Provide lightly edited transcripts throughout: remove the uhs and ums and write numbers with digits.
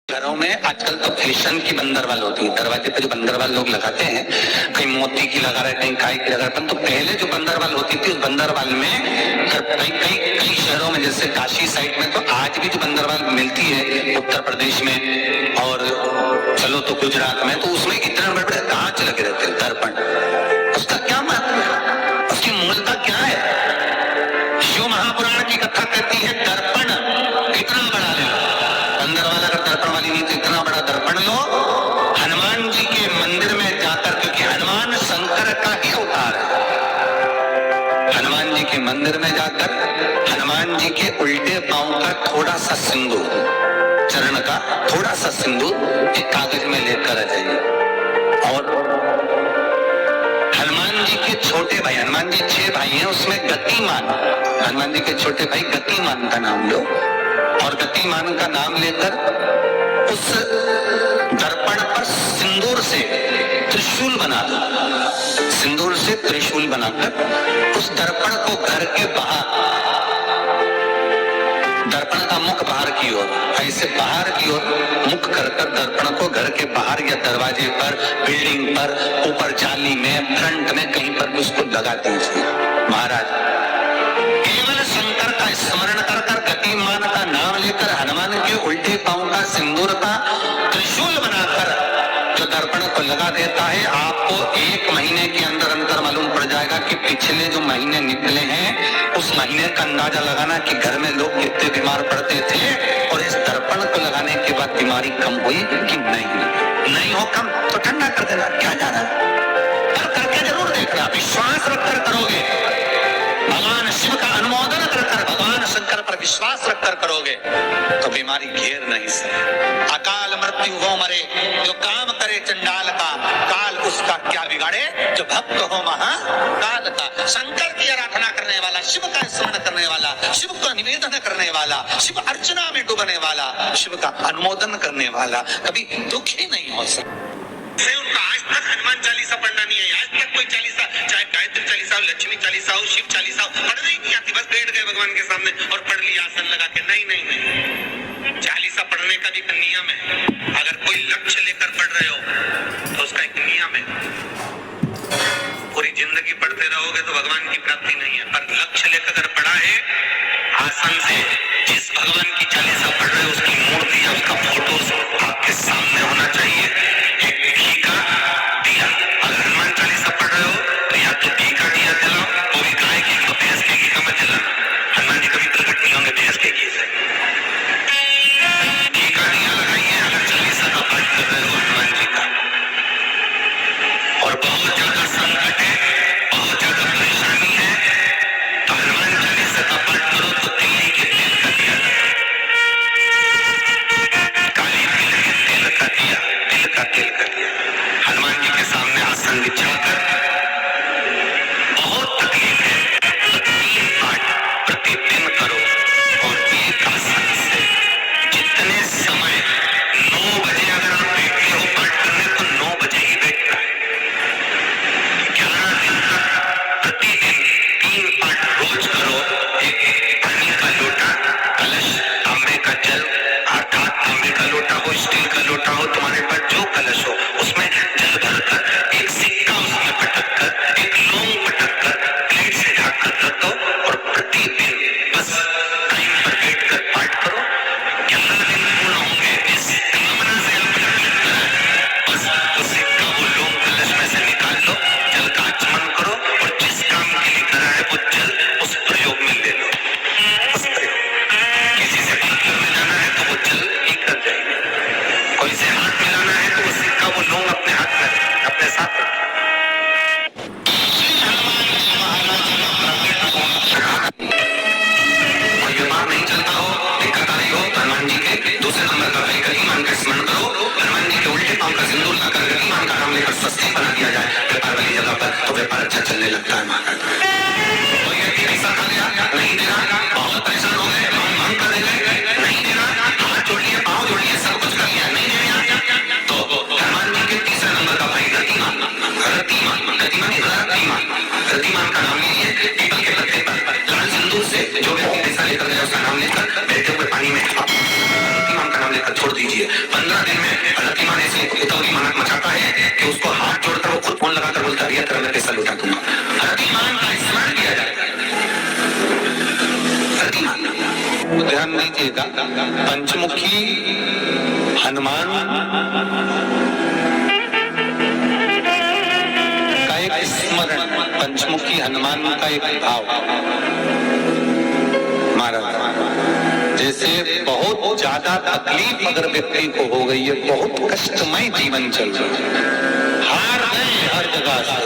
घरों में आजकल तो फैशन की बंदरवाल होती है, दरवाजे पे जो बंदरवाल लोग लगाते हैं, कहीं मोती की लगा रहे, कहीं काय की लगा रहे। तो पहले जो बंदरवाल होती थी, उस बंदरवाल में कई शहरों में, जैसे काशी साइड में, तो आज भी जो बंदरवाल मिलती है उत्तर प्रदेश में और चलो तो गुजरात में, तो उसमें इतने बड़े बड़े कांच लगे रहते हैं, दर्पण। उसका क्या महत्व है, उसकी मूलता क्या है? शिव महापुराण की कथा कहती है दर्पण कितना बड़ा ले लो, बंदरवाल अगर दर्पण वाली नहीं तो इतना बड़ा दर्पण लो, हनुमान जी के मंदिर में जाकर, क्योंकि हनुमान शंकर का ही अवतार है, हनुमान जी के मंदिर में जाकर हनुमान जी के उल्टे पांव का थोड़ा सा सिंदूर, चरण का थोड़ा सा सिंदूर एक कागज में लेकर आ जाइए। और हनुमान जी के छोटे भाई, हनुमान जी 6 भाई हैं, उसमें गतिमान, हनुमान जी के छोटे भाई गतिमान का नाम लो, और गतिमान का नाम लेकर उस दर्पण पर सिंदूर से त्रिशूल बना दो, सिंदूर से त्रिशूल बनाकर उस दर्पण को घर के बाहर, दर्पण का मुख बाहर की ओर, ऐसे बाहर की ओर मुख कर दर्पण को घर के बाहर या दरवाजे पर, बिल्डिंग पर, ऊपर जाली में, फ्रंट में, कहीं पर भी उसको लगा दीजिए। महाराज केवल शंकर का स्मरण कर गतिमान का नाम लेकर हनुमान के उल्टे पांव का सिंदूर का त्रिशूल बनाकर जो दर्पण को लगा देता है, आपको 1 महीने के अंदर अंदर मालूम पड़ जाएगा कि पिछले जो महीने निकले हैं उस महीने का अंदाजा लगाना कि घर में लोग कितने बीमार पड़ते थे, और इस दर्पण को लगाने के बाद बीमारी कम हुई कि नहीं हो कम तो ठंडा कर देना, क्या जा रहा है, पर करके जरूर देखना, विश्वास रखकर करोगे, भगवान शिव का अनुमोदन कर भगवान शंकर पर विश्वास रखकर करोगे तो बीमारी घेर नहीं सके। अकाल मृत्यु हो मरे जो काम करे चंडाल का, काल उसका क्या बिगाड़े जो भक्त हो महाकाल का। शंकर की आराधना करने वाला, शिव का स्मरण करने वाला, शिव का निवेदन करने वाला, शिव अर्चना में डूबने वाला, शिव का अनुमोदन करने वाला कभी दुखी नहीं हो सकता। उनका आज तक हनुमान चालीसा पढ़ना नहीं है, आज तक कोई चालीसा, चाहे गायत्री चालीसा हो, लक्ष्मी चालीसा हो, शिव चालीसा हो, पढ़ना ही नहीं आती, बस बैठ गए भगवान के सामने और पढ़ लिया आसन लगा के। नहीं, चालीसा पढ़ने का भी एक नियम है। अगर कोई लक्ष्य लेकर पढ़ रहे हो तो उसका एक नियम है, पूरी जिंदगी पढ़ते रहोगे तो भगवान की प्राप्ति नहीं है, पर लक्ष्य लेकर अगर पढ़ा है आसन से, जिस भगवान की चालीसा पढ़ रहे हो उसकी मूर्ति या उसका फोटो आपके सामने होना चाहिए। एक घी का दिया, अगर हनुमान चालीसा पढ़ रहे हो तो या तो घी का दिया जलाओ, वो भी गाय घी का, भैंस के घी का मत जलाना, हनुमान जी कभी प्रकट नहीं होंगे भैंस के घी से। घी का दिया लगाइए अगर चालीसा का पाठ कर रहे हो हनुमान जी का। और बहुत ज्यादा संकट है, बहुत ज्यादा परेशानी है तो हनुमान चालीसा का पाठ करो तो तिल्ली के तेल का दिया, काली तिल के तेल का दिया, तिल का तेल का दिया हनुमान जी के सामने आसन बिछाकर, बहुत तकलीफ है तो 3 पाठ प्रतिदिन करो। और एक आसन से जितने समय 9 बजे अगर आप बैठे हो पाठ करने तो 9 बजे ही बैठना है। 11 दिन तक प्रतिदिन 3 पाठ रोज करो। एक पानी का लोटा, कलश, तांबे का जल, अर्थात तांबे का लोटा हो, स्टील का लोटा हो, तुम्हारे पास जो कलश हो उसमें जल भरकर, एक सिक्का उसमें पटक कर, एक लौंग पटक कर, प्लेट से ढक कर रख दो और प्रतिदिन बस टाइम पर बैठकर पाठ करो। 11 दिन पूर्ण होंगे इस कामना से आपने पाठ करा है, बस वो सिक्का, वो लौंग कलश में से निकाल लो, जल का आचमन करो और जिस काम के लिए करा है वो जल उस प्रयोग में ले लो। उस प्रयोग, किसी से बात करने जाना है तो वो जल ही कर जाएगा, कोई से हाथ मिलाना है तो वो सिक्का, वो लौंग अपने हाथ में अपने साथ रखो। और बीमार नहीं चलता हो, दिक्कत आ रही हो तो हनुमान जी के दूसरे नंबर का भाई गतिमान का स्मरण करो, हनुमान जी के उल्टे पांव का सिंदूर लाकर गतिमान का नाम लेकर स्वस्तिक बना दिया जाए व्यापार वाली जगह पर, तो व्यापार अच्छा चलने लगता है। महाराज कोई व्यक्ति पैसा खा लिया, नहीं देना, बहुत परेशान हो गए, मांग कर दे गए, नहीं देना, हाथ जोड़ लिए, पांव जोड़ लिए, सब कुछ कर लिया, नहीं देना, तो हनुमान जी के तीसरे नंबर का भाई गतिमान, गतिमान का नाम लीजिए, पीपल के पत्ते पर लाल सिंदूर से जो व्यक्ति पैसा लेकर गया उसका नाम लेकर बैठे हुए पानी में गतिमान का नाम लेकर छोड़ दीजिए। कि उसको हाथ जोड़कर वो खुद फोन लगाकर बोलता है तेरा मैं पैसा लौटा दूंगा। रतिमान का स्मरण किया जाता है। रतिमान ध्यान दीजिएगा, पंचमुखी हनुमान का एक स्मरण, पंचमुखी हनुमान का एक भाव महाराज, जैसे बहुत ज्यादा तकलीफ अगर व्यक्ति को हो गई है, बहुत कष्टमय जीवन चल रहा है, हार गए हर जगह से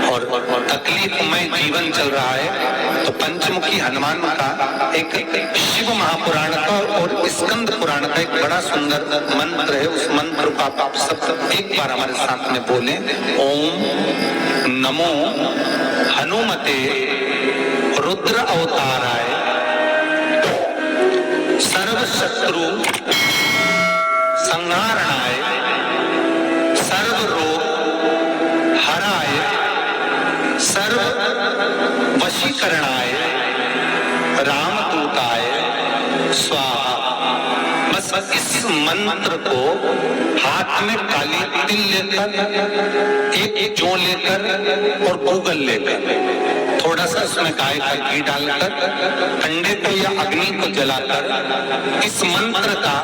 और तकलीफमय जीवन चल रहा है, तो पंचमुखी हनुमान का एक शिव महापुराण का और स्कंद पुराण का एक बड़ा सुंदर मंत्र है। उस मंत्र को आप सब एक बार हमारे साथ में बोलें। ओम नमो हनुमते रुद्र अवताराय सर्व शत्रु संहारणाय सर्व रोग हराय सर्व वशीकरणाय रामदूताय स्वाहा। बस इस मंत्र को हाथ में काली तिल लेकर, एक जौ लेकर और गूगल लेकर, थोड़ा सा उसमें गाय का घी डालकर, कंडे को या अग्नि को जलाकर इस मंत्र का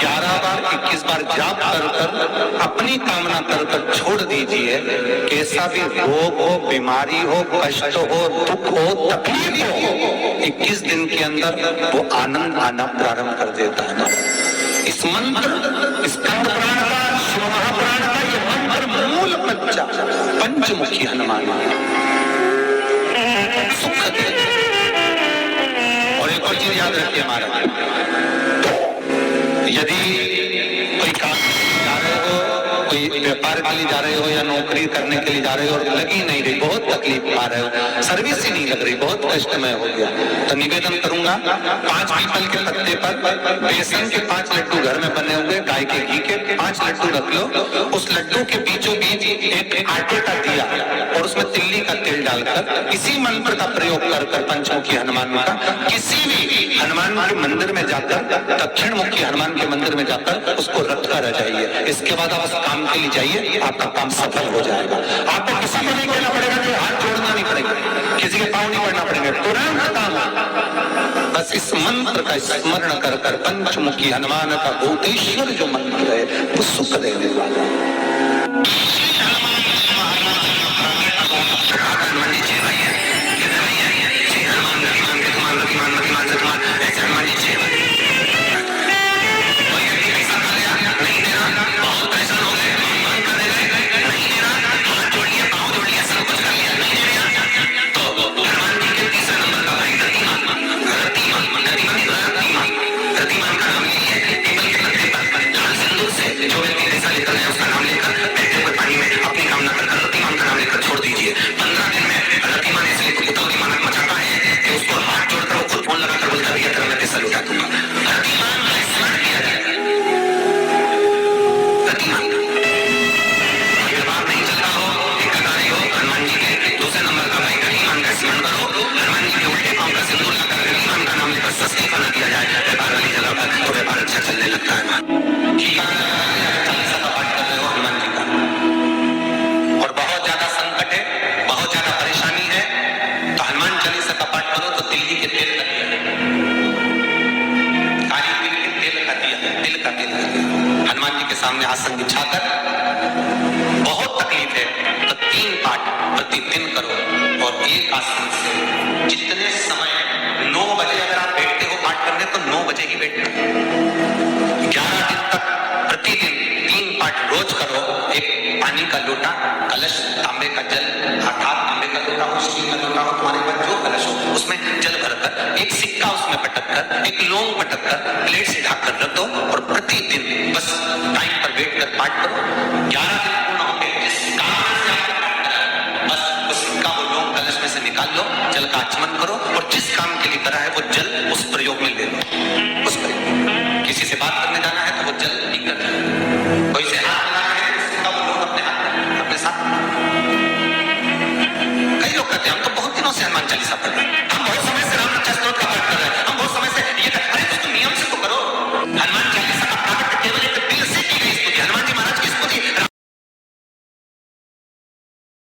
11 बार 21 बार जाप कर अपनी कामना कर छोड़ दीजिए। कैसा भी रोग हो, बीमारी हो, कष्ट हो, दुख हो, तकलीफ हो, 21 दिन के अंदर वो आनंद आना प्रारंभ कर देता है। इस मंत्र, स्कंद पुराण का, शिव महापुराण का ये मंत्र मूल बच्चा पंचमुखी हनुमान सुख दे। और एक और चीज याद रखिए हमारा, यदि कोई काम जा रहे हो, कोई व्यापार के लिए जा रहे हो या नौकरी करने के लिए जा रहे हो और लगी नहीं रही, बहुत तकलीफ पा रहे हो, सर्विस ही नहीं लग रही, बहुत कष्टमय हो गया, तो निवेदन करूंगा 5 पीपल के पत्ते पर बेसन के 5 लड्डू घर में बने हुए, गाय के घी के 5 लड्डू रख लो, उस लड्डू के बीचों बीच एक आटे का दिया और उसमें तिल्ली का तेल डालकर इसी मंत्र का प्रयोग कर पंचमुखी हनुमान का किसी भी हनुमान के मंदिर में जाकर, दक्षिण मुखी हनुमान के मंदिर में जाकर उसको रख कर आ जाइए। इसके बाद आप उस काम के लिए जाइए, आपका काम सफल हो जाएगा। आपको किसी को नहीं कहना पड़ेगा, कि हाथ जोड़ना नहीं पड़ेगा, किसी के पाँव नहीं पड़ना पड़ेगा, तुरंत काम। बस इस मंत्र का स्मरण कर पंचमुखी हनुमान का भूतेश्वर जो मंत्र है वो सुख देने वाला सामने आसन बिछाकर, बहुत तकलीफ है तो 3 पाठ प्रतिदिन करो और एक आसन से जितने समय 9 बजे अगर आप बैठते हो पाठ करने तो 9 बजे ही बैठना, 11 दिन तक प्रतिदिन 3 पाठ रोज करो। एक पानी का लोटा, कलश, तांबे का जल, अर्थात तांबे का लोटा हो, स्टील का लोटा हो, तुम्हारे पास जो कलश हो उसमें जल भरकर, एक सिक्का उसमें पटक कर, एक लौंग पटक कर प्लेट से ढक कर रख दो और प्रतिदिन बस टाइम पर बैठ कर पाठ करो।